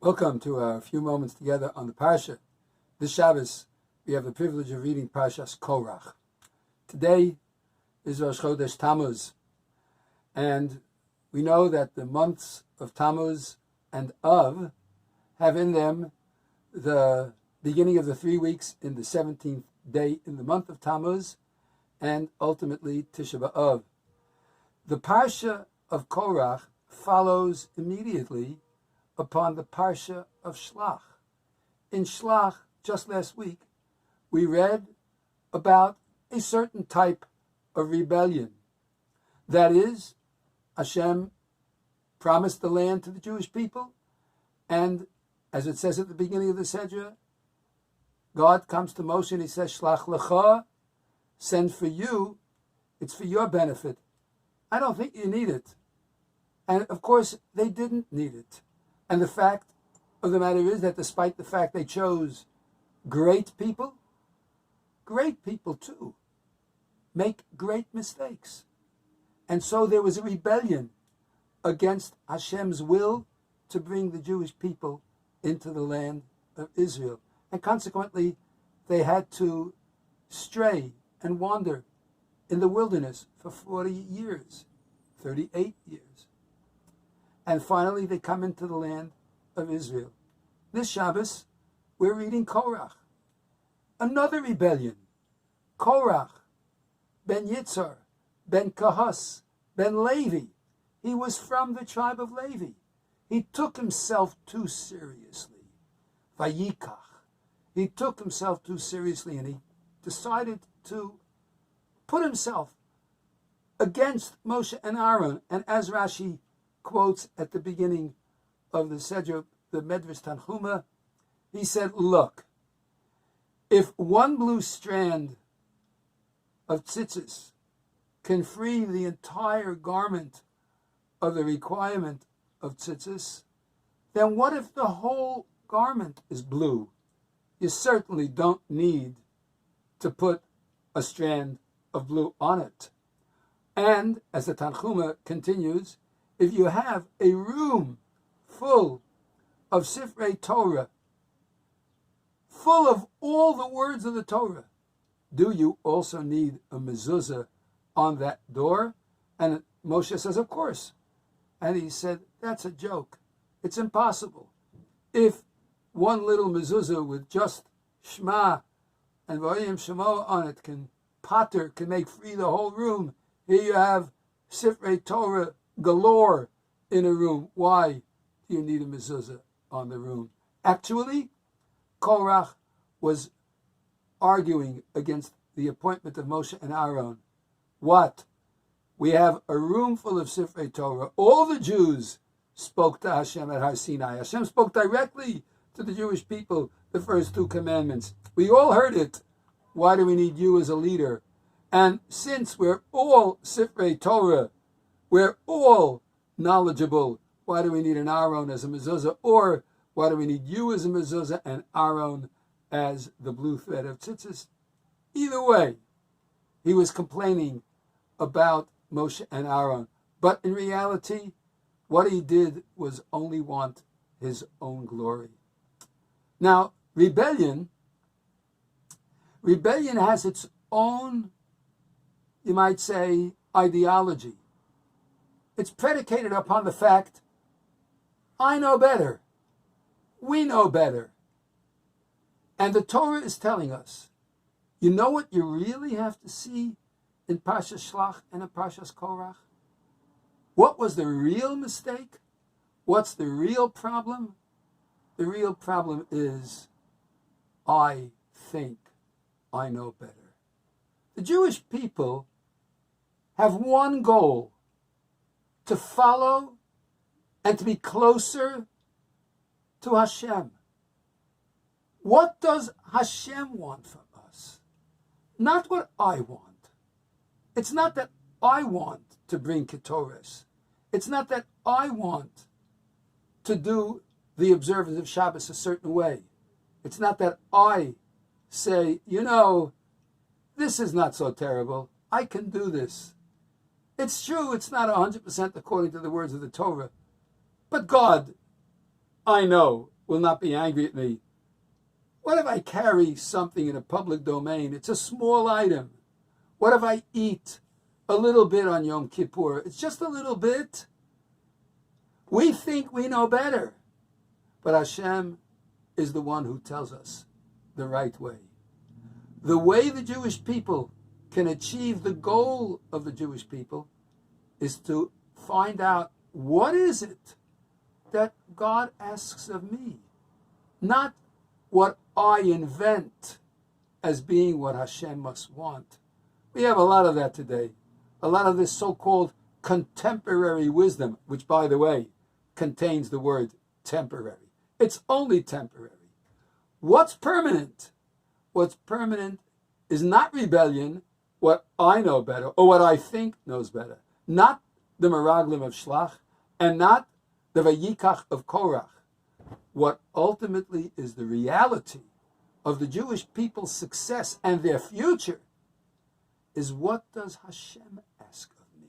Welcome to our few moments together on the Parsha. This Shabbos, we have the privilege of reading Parshas Korach. Today is Rosh Chodesh Tammuz, and we know that the months of Tammuz and Av have in them the beginning of the 3 weeks in the 17th day in the month of Tammuz, and ultimately Tisha B'Av. The Parsha of Korach follows immediately upon the Parsha of Shlach. In Shlach, just last week, we read about a certain type of rebellion. That is, Hashem promised the land to the Jewish people, and as it says at the beginning of the Sedra, God comes to Moshe and he says, Shlach lecha, send for you, it's for your benefit. I don't think you need it. And of course, they didn't need it. And the fact of the matter is that despite the fact they chose great people too make great mistakes. And so there was a rebellion against Hashem's will to bring the Jewish people into the land of Israel. And consequently, they had to stray and wander in the wilderness for 40 years, 38 years. And finally, they come into the land of Israel. This Shabbos, we're reading Korach. Another rebellion. Korach, ben Yitzhar, ben Kahas, ben Levi. He was from the tribe of Levi. He took himself too seriously. Vayikach. He took himself too seriously, and he decided to put himself against Moshe and Aaron. And as Rashi quotes at the beginning of the Sedra, the Medrash Tanchuma, he said, look, if one blue strand of tzitzis can free the entire garment of the requirement of tzitzis, then what if the whole garment is blue? You certainly don't need to put a strand of blue on it. And, as the Tanchuma continues, if you have a room full of Sifrei Torah, full of all the words of the Torah, do you also need a mezuzah on that door? And Moshe says, of course. And he said, that's a joke. It's impossible. If one little mezuzah with just Shema and Vayim Shemo on it can make free the whole room, here you have Sifrei Torah galore in a room. Why do you need a mezuzah on the room? Actually, Korach was arguing against the appointment of Moshe and Aaron. What? We have a room full of Sifrei Torah. All the Jews spoke to Hashem at Har Sinai. Hashem spoke directly to the Jewish people, the first 2 commandments. We all heard it. Why do we need you as a leader? And since we're all Sifrei Torah, we're all knowledgeable, why do we need an Aaron as a mezuzah? Or why do we need you as a mezuzah and Aaron as the blue thread of tzitzis? Either way, he was complaining about Moshe and Aaron. But in reality, what he did was only want his own glory. Now, rebellion has its own, you might say, ideology. It's predicated upon the fact, I know better. We know better. And the Torah is telling us, you know what you really have to see in Parshas Shlach and in Parshas Korach? What was the real mistake? What's the real problem? The real problem is, I think I know better. The Jewish people have one goal: to follow and to be closer to Hashem. What does Hashem want from us? Not what I want. It's not that I want to bring Ketores. It's not that I want to do the observance of Shabbos a certain way. It's not that I say, this is not so terrible. I can do this. It's true, it's not 100% according to the words of the Torah. But God, I know, will not be angry at me. What if I carry something in a public domain? It's a small item. What if I eat a little bit on Yom Kippur? It's just a little bit. We think we know better. But Hashem is the one who tells us the right way. The way the Jewish people can achieve the goal of the Jewish people is to find out what is it that God asks of me. Not what I invent as being what Hashem must want. We have a lot of that today. A lot of this so-called contemporary wisdom, which, by the way, contains the word temporary. It's only temporary. What's permanent? What's permanent is not rebellion, what I know better, or what I think knows better. Not the Meraglim of Shlach, and not the Vayikach of Korach. What ultimately is the reality of the Jewish people's success and their future is, what does Hashem ask of me?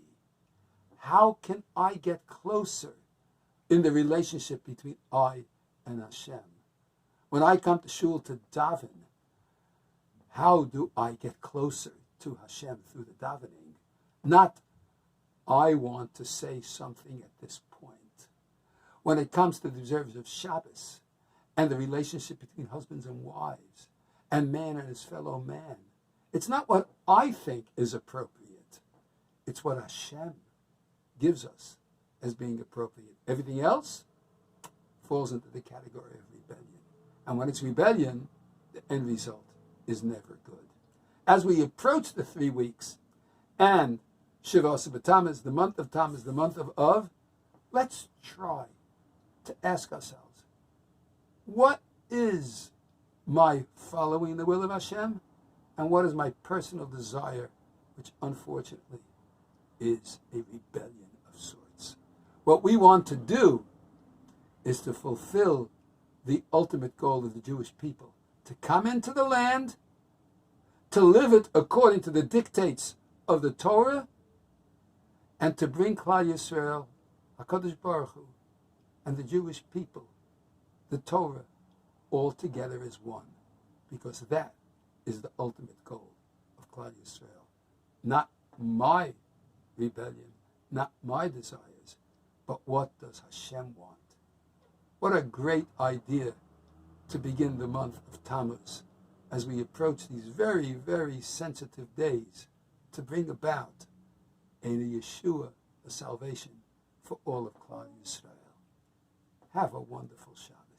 How can I get closer in the relationship between I and Hashem? When I come to shul to daven, how do I get closer to Hashem through the davening? Not, I want to say something at this point. When it comes to the observance of Shabbos and the relationship between husbands and wives and man and his fellow man, it's not what I think is appropriate. It's what Hashem gives us as being appropriate. Everything else falls into the category of rebellion. And when it's rebellion, the end result is never good. As we approach the 3 weeks and Shivos B'Tammuz, the month of Tammuz, the month of, let's try to ask ourselves, what is my following the will of Hashem, and what is my personal desire, which unfortunately is a rebellion of sorts. What we want to do is to fulfill the ultimate goal of the Jewish people, to come into the land, to live it according to the dictates of the Torah, and to bring Klal Yisrael, HaKadosh Baruch Hu, and the Jewish people, the Torah, all together as one. Because that is the ultimate goal of Klal Yisrael. Not my rebellion, not my desires, but what does Hashem want? What a great idea to begin the month of Tammuz as we approach these very, very sensitive days to bring about a Yeshua, a salvation for all of Klal Yisrael. Have a wonderful Shabbat.